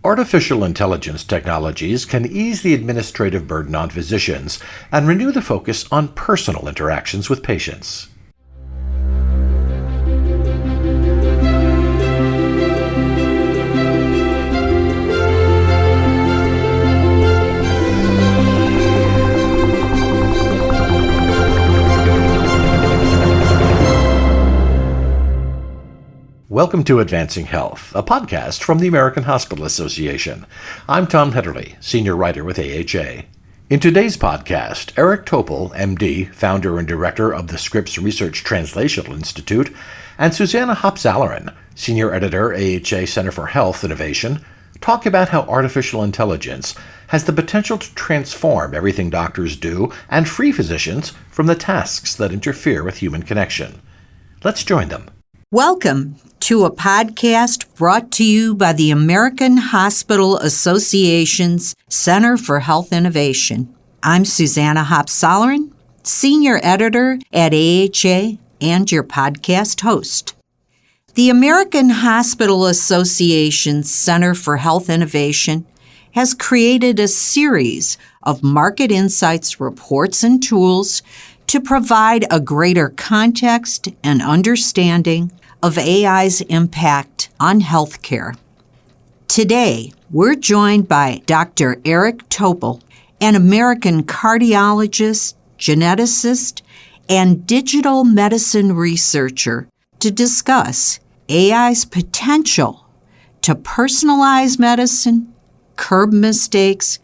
Artificial intelligence technologies can ease the administrative burden on physicians and renew the focus on personal interactions with patients. Welcome to Advancing Health, a podcast from the American Hospital Association. I'm Tom Hedderly, senior writer with AHA. In today's podcast, Eric Topol, MD, founder and director of the Scripps Research Translational Institute, and Suzanna Hoppszallern, senior editor, AHA Center for Health Innovation, talk about how artificial intelligence has the potential to transform everything doctors do and free physicians from the tasks that interfere with human connection. Let's join them. Welcome to a podcast brought to you by the American Hospital Association's Center for Health Innovation. I'm Suzanna Hoppszallern, senior editor at AHA and your podcast host. The American Hospital Association's Center for Health Innovation has created a series of market insights reports and tools to provide a greater context and understanding of AI's impact on healthcare. Today, we're joined by Dr. Eric Topol, an American cardiologist, geneticist, and digital medicine researcher, to discuss AI's potential to personalize medicine, curb mistakes,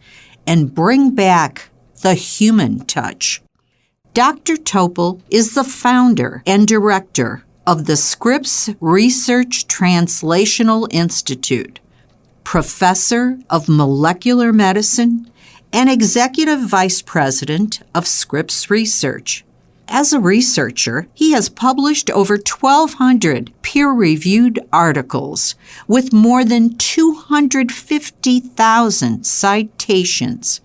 and bring back the human touch. Dr. Topol is the founder and director of the Scripps Research Translational Institute, professor of molecular medicine, and executive vice president of Scripps Research. As a researcher, he has published over 1,200 peer-reviewed articles with more than 250,000 citations.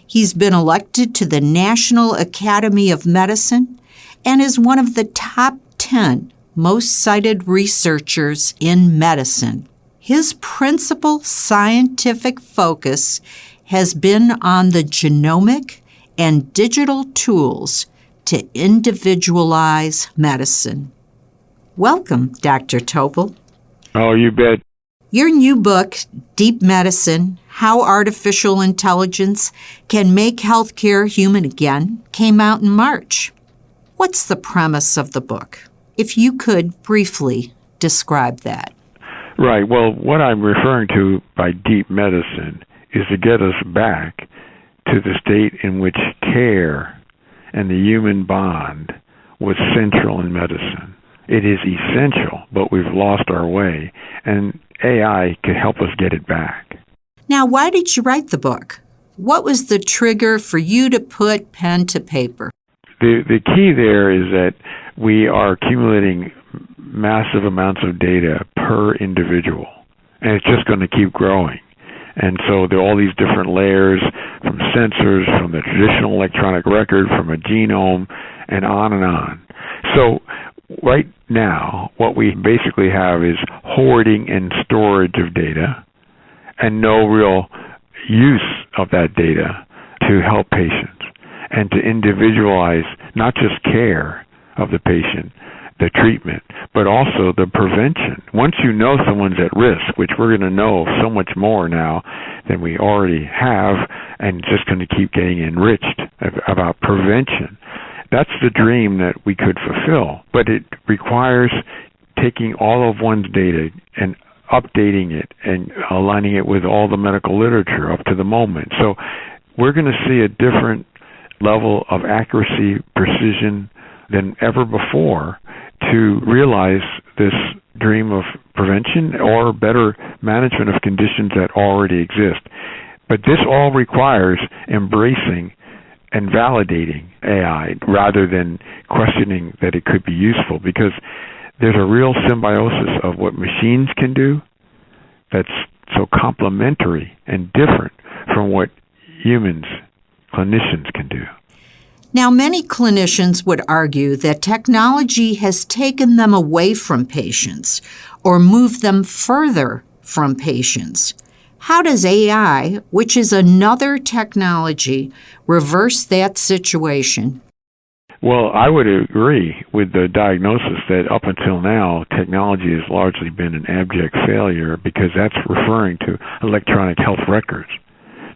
He's been elected to the National Academy of Medicine and is one of the top 10 most cited researchers in medicine. His principal scientific focus has been on the genomic and digital tools to individualize medicine. Welcome, Dr. Topol. Oh, you bet. Your new book, Deep Medicine: How Artificial Intelligence Can Make Healthcare Human Again, came out in March. What's the premise of the book? If you could briefly describe that. Right. Well, what I'm referring to by deep medicine is to get us back to the state in which care and the human bond was central in medicine. It is essential, but we've lost our way, and AI could help us get it back. Now, why did you write the book? What was the trigger for you to put pen to paper? The key there is that we are accumulating massive amounts of data per individual, and it's just going to keep growing. And so there are all these different layers, from sensors, from the traditional electronic record, from a genome, and on and on. So right now, what we basically have is hoarding and storage of data and no real use of that data to help patients and to individualize not just care of the patient, the treatment, but also the prevention. Once you know someone's at risk, which we're going to know so much more now than we already have, and it's just going to keep getting enriched about prevention. That's the dream that we could fulfill, but it requires taking all of one's data and updating it and aligning it with all the medical literature up to the moment. So we're going to see a different level of accuracy, precision than ever before to realize this dream of prevention or better management of conditions that already exist. But this all requires embracing and validating AI rather than questioning that it could be useful, because there's a real symbiosis of what machines can do that's so complementary and different from what humans, clinicians, can do. Now, many clinicians would argue that technology has taken them away from patients or moved them further from patients. How does AI, which is another technology, reverse that situation? Well, I would agree with the diagnosis that up until now, technology has largely been an abject failure because that's referring to electronic health records,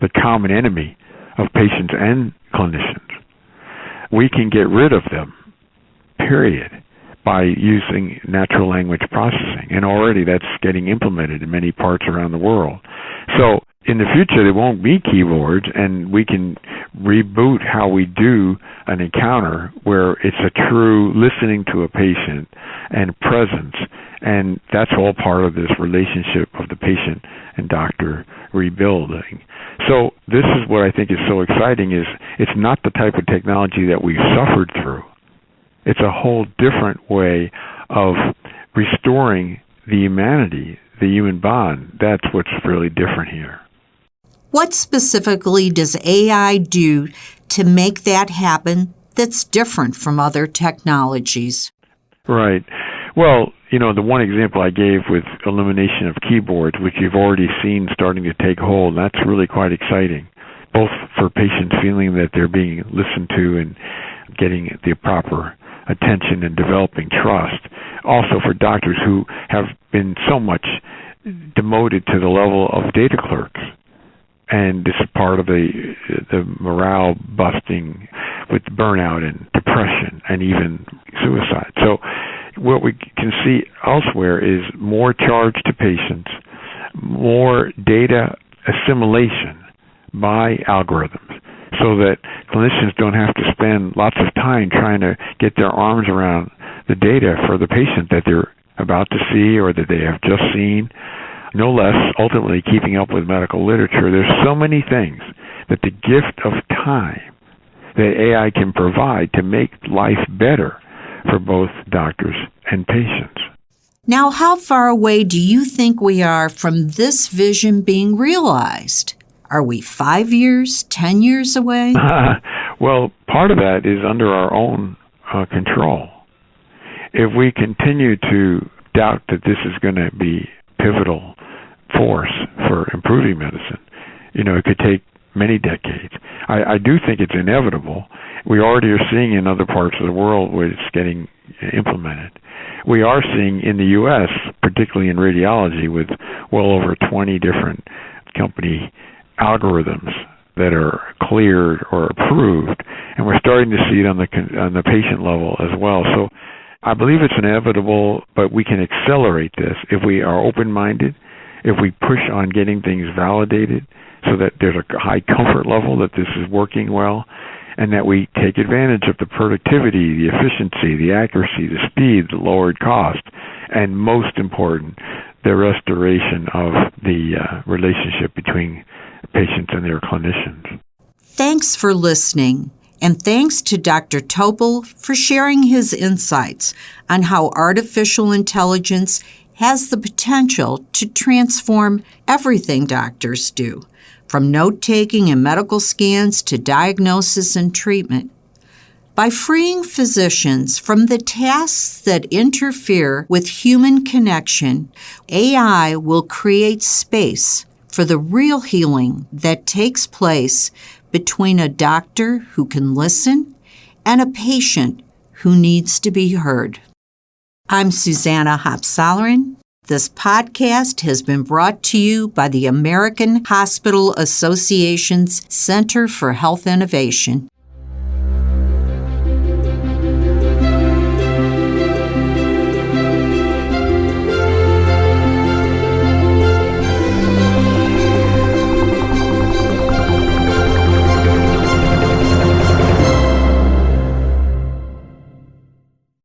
the common enemy of patients and clinicians. We can get rid of them, period, by using natural language processing. And already that's getting implemented in many parts around the world. So in the future, there won't be keyboards, and we can reboot how we do an encounter where it's a true listening to a patient and presence. And that's all part of this relationship of the patient and doctor rebuilding. So this is what I think is so exciting is it's not the type of technology that we've suffered through. It's a whole different way of restoring the humanity, the human bond. That's what's really different here. What specifically does AI do to make that happen that's different from other technologies? Right. Well, the one example I gave with elimination of keyboards, which you've already seen starting to take hold, that's really quite exciting, both for patients feeling that they're being listened to and getting the proper attention and developing trust. Also for doctors who have been so much demoted to the level of data clerks. And this is part of the morale busting with burnout and depression and even suicide. So what we can see elsewhere is more charge to patients, more data assimilation by algorithms, so that clinicians don't have to spend lots of time trying to get their arms around the data for the patient that they're about to see or that they have just seen. No less, ultimately, keeping up with medical literature. There's so many things that the gift of time that AI can provide to make life better for both doctors and patients. Now, how far away do you think we are from this vision being realized? Are we 5 years, 10 years away? Well, part of that is under our own control. If we continue to doubt that this is going to be pivotal force for improving medicine, it could take many decades. I do think it's inevitable. We already are seeing in other parts of the world where it's getting implemented. We are seeing in the U.S., particularly in radiology, with well over 20 different company algorithms that are cleared or approved, and we're starting to see it on the patient level as well. So I believe it's inevitable, but we can accelerate this if we are open-minded, if we push on getting things validated so that there's a high comfort level that this is working well, and that we take advantage of the productivity, the efficiency, the accuracy, the speed, the lowered cost, and most important, the restoration of the relationship between patients and their clinicians. Thanks for listening, and thanks to Dr. Topol for sharing his insights on how artificial intelligence has the potential to transform everything doctors do, from note-taking and medical scans to diagnosis and treatment. By freeing physicians from the tasks that interfere with human connection, AI will create space for the real healing that takes place between a doctor who can listen and a patient who needs to be heard. I'm Suzanna Hoppszallern. This podcast has been brought to you by the American Hospital Association's Center for Health Innovation.